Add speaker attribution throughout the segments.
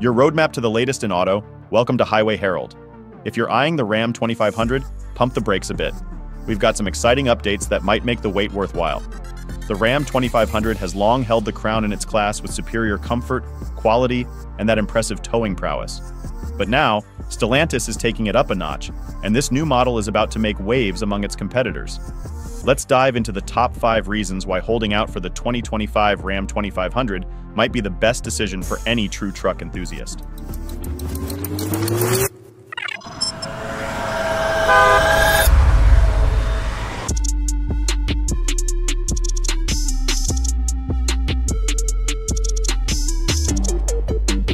Speaker 1: Your roadmap to the latest in auto, welcome to Highway Herald. If you're eyeing the Ram 2500, pump the brakes a bit. We've got some exciting updates that might make the wait worthwhile. The Ram 2500 has long held the crown in its class with superior comfort, quality, and that impressive towing prowess. But now, Stellantis is taking it up a notch, and this new model is about to make waves among its competitors. Let's dive into the top 5 reasons why holding out for the 2025 Ram 2500 might be the best decision for any true truck enthusiast.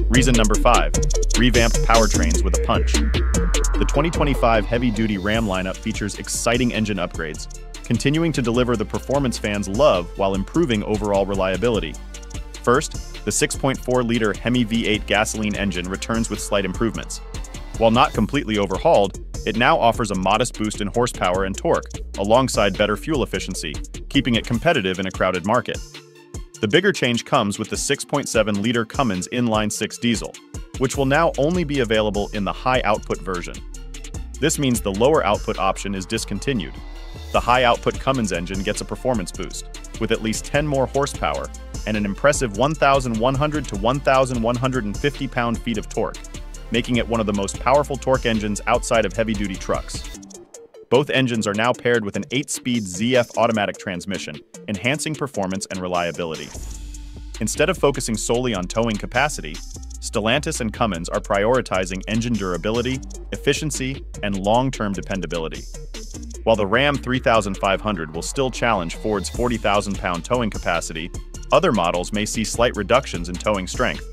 Speaker 1: Reason number 5, revamped powertrains with a punch. The 2025 heavy-duty Ram lineup features exciting engine upgrades, continuing to deliver the performance fans love while improving overall reliability. First, the 6.4-liter Hemi V8 gasoline engine returns with slight improvements. While not completely overhauled, it now offers a modest boost in horsepower and torque, alongside better fuel efficiency, keeping it competitive in a crowded market. The bigger change comes with the 6.7-liter Cummins inline-6 diesel, which will now only be available in the high-output version. This means the lower output option is discontinued. The high-output Cummins engine gets a performance boost, with at least 10 more horsepower and an impressive 1,100 to 1,150 pound-feet of torque, making it one of the most powerful torque engines outside of heavy-duty trucks. Both engines are now paired with an 8-speed ZF automatic transmission, enhancing performance and reliability. Instead of focusing solely on towing capacity, Stellantis and Cummins are prioritizing engine durability, efficiency, and long-term dependability. While the Ram 3500 will still challenge Ford's 40,000-pound towing capacity, other models may see slight reductions in towing strength.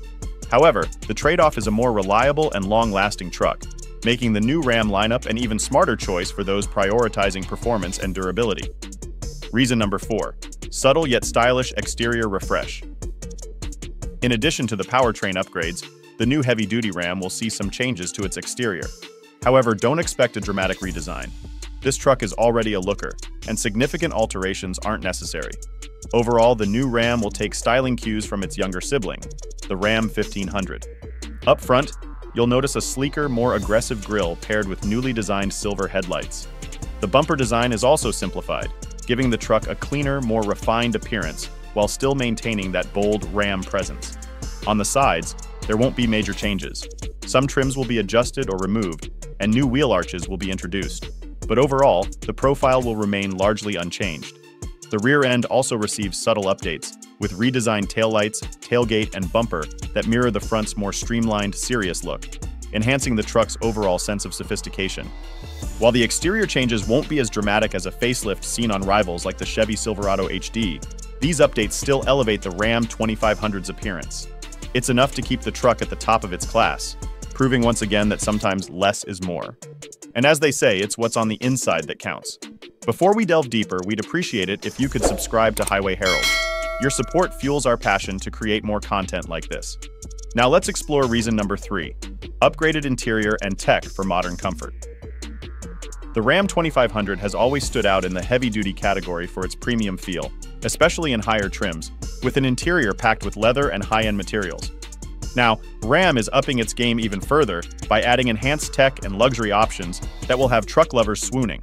Speaker 1: However, the trade-off is a more reliable and long-lasting truck, making the new Ram lineup an even smarter choice for those prioritizing performance and durability. Reason number 4, subtle yet stylish exterior refresh. In addition to the powertrain upgrades, the new heavy-duty Ram will see some changes to its exterior. However, don't expect a dramatic redesign. This truck is already a looker, and significant alterations aren't necessary. Overall, the new Ram will take styling cues from its younger sibling, the Ram 1500. Up front, you'll notice a sleeker, more aggressive grille paired with newly designed silver headlights. The bumper design is also simplified, giving the truck a cleaner, more refined appearance while still maintaining that bold Ram presence. On the sides, there won't be major changes. Some trims will be adjusted or removed, and new wheel arches will be introduced. But overall, the profile will remain largely unchanged. The rear end also receives subtle updates, with redesigned taillights, tailgate, and bumper that mirror the front's more streamlined, serious look, enhancing the truck's overall sense of sophistication. While the exterior changes won't be as dramatic as a facelift seen on rivals like the Chevy Silverado HD, these updates still elevate the Ram 2500's appearance. It's enough to keep the truck at the top of its class, proving once again that sometimes less is more. And as they say, it's what's on the inside that counts. Before we delve deeper, we'd appreciate it if you could subscribe to Highway Herald. Your support fuels our passion to create more content like this. Now let's explore reason number 3, upgraded interior and tech for modern comfort. The Ram 2500 has always stood out in the heavy-duty category for its premium feel, especially in higher trims, with an interior packed with leather and high-end materials. Now, Ram is upping its game even further by adding enhanced tech and luxury options that will have truck lovers swooning.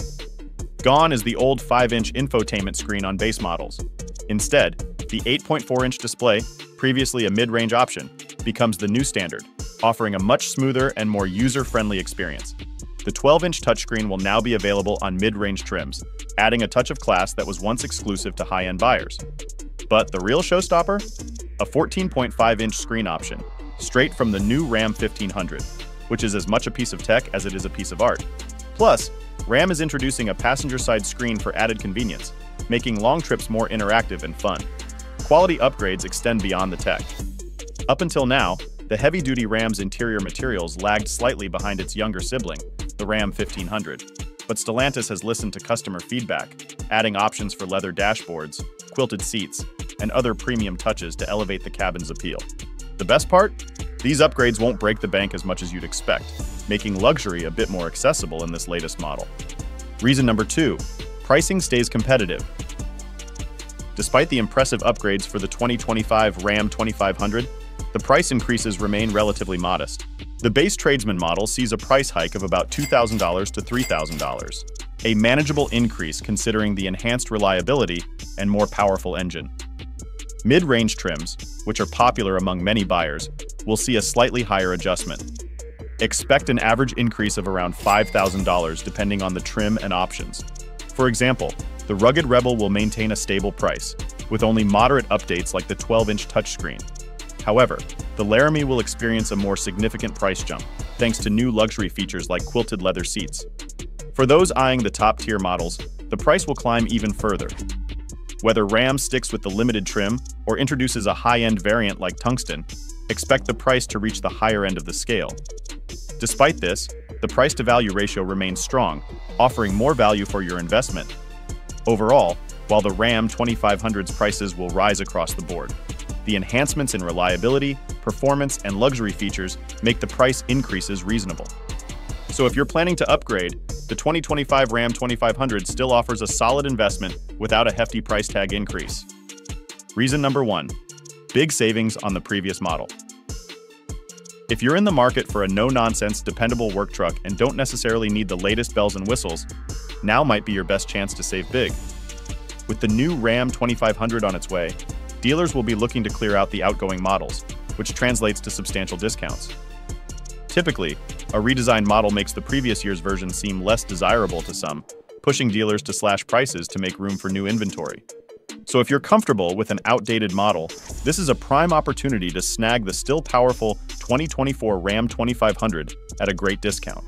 Speaker 1: Gone is the old 5-inch infotainment screen on base models. Instead, the 8.4-inch display, previously a mid-range option, becomes the new standard, offering a much smoother and more user-friendly experience. The 12-inch touchscreen will now be available on mid-range trims, adding a touch of class that was once exclusive to high-end buyers. But the real showstopper? A 14.5-inch screen option, straight from the new Ram 1500, which is as much a piece of tech as it is a piece of art. Plus, Ram is introducing a passenger-side screen for added convenience, making long trips more interactive and fun. Quality upgrades extend beyond the tech. Up until now, the heavy-duty Ram's interior materials lagged slightly behind its younger sibling, the Ram 1500. But Stellantis has listened to customer feedback, adding options for leather dashboards, quilted seats, and other premium touches to elevate the cabin's appeal. The best part? These upgrades won't break the bank as much as you'd expect, making luxury a bit more accessible in this latest model. Reason number 2, pricing stays competitive. Despite the impressive upgrades for the 2025 Ram 2500, the price increases remain relatively modest. The base tradesman model sees a price hike of about $2,000 to $3,000, a manageable increase considering the enhanced reliability and more powerful engine. Mid-range trims, which are popular among many buyers, will see a slightly higher adjustment. Expect an average increase of around $5,000 depending on the trim and options. For example, the rugged Rebel will maintain a stable price, with only moderate updates like the 12-inch touchscreen. However, the Laramie will experience a more significant price jump, thanks to new luxury features like quilted leather seats. For those eyeing the top-tier models, the price will climb even further. Whether Ram sticks with the limited trim or introduces a high-end variant like tungsten, expect the price to reach the higher end of the scale. Despite this, the price-to-value ratio remains strong, offering more value for your investment. Overall, while the Ram 2500's prices will rise across the board, the enhancements in reliability, performance, and luxury features make the price increases reasonable. So if you're planning to upgrade, the 2025 Ram 2500 still offers a solid investment without a hefty price tag increase. Reason number 1. Big savings on the previous model. If you're in the market for a no-nonsense, dependable work truck and don't necessarily need the latest bells and whistles, now might be your best chance to save big. With the new Ram 2500 on its way, dealers will be looking to clear out the outgoing models, which translates to substantial discounts. Typically, a redesigned model makes the previous year's version seem less desirable to some, pushing dealers to slash prices to make room for new inventory. So if you're comfortable with an outdated model, this is a prime opportunity to snag the still powerful 2024 Ram 2500 at a great discount.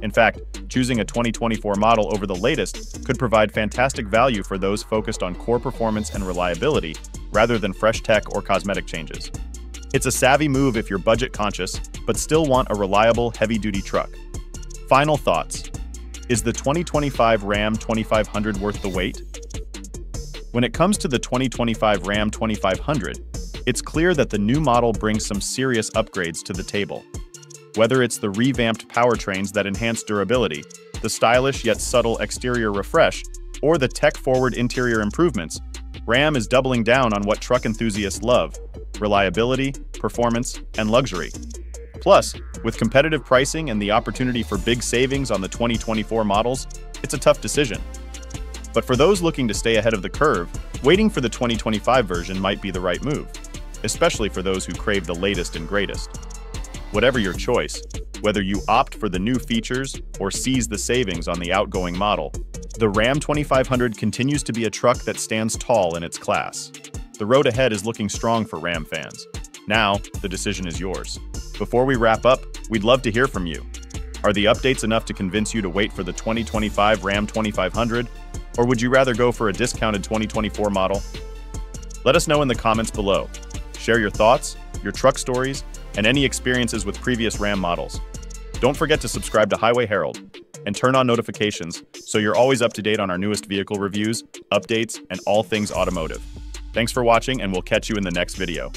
Speaker 1: In fact, choosing a 2024 model over the latest could provide fantastic value for those focused on core performance and reliability rather than fresh tech or cosmetic changes. It's a savvy move if you're budget conscious, but still want a reliable, heavy-duty truck. Final thoughts. Is the 2025 Ram 2500 worth the wait? When it comes to the 2025 Ram 2500, it's clear that the new model brings some serious upgrades to the table. Whether it's the revamped powertrains that enhance durability, the stylish yet subtle exterior refresh, or the tech-forward interior improvements, Ram is doubling down on what truck enthusiasts love: reliability, performance, and luxury. Plus, with competitive pricing and the opportunity for big savings on the 2024 models, it's a tough decision. But for those looking to stay ahead of the curve, waiting for the 2025 version might be the right move, especially for those who crave the latest and greatest. Whatever your choice, whether you opt for the new features or seize the savings on the outgoing model, the Ram 2500 continues to be a truck that stands tall in its class. The road ahead is looking strong for Ram fans. Now, the decision is yours. Before we wrap up, we'd love to hear from you. Are the updates enough to convince you to wait for the 2025 Ram 2500? Or would you rather go for a discounted 2024 model? Let us know in the comments below. Share your thoughts, your truck stories, and any experiences with previous Ram models. Don't forget to subscribe to Highway Herald and turn on notifications so you're always up to date on our newest vehicle reviews, updates, and all things automotive. Thanks for watching, and we'll catch you in the next video.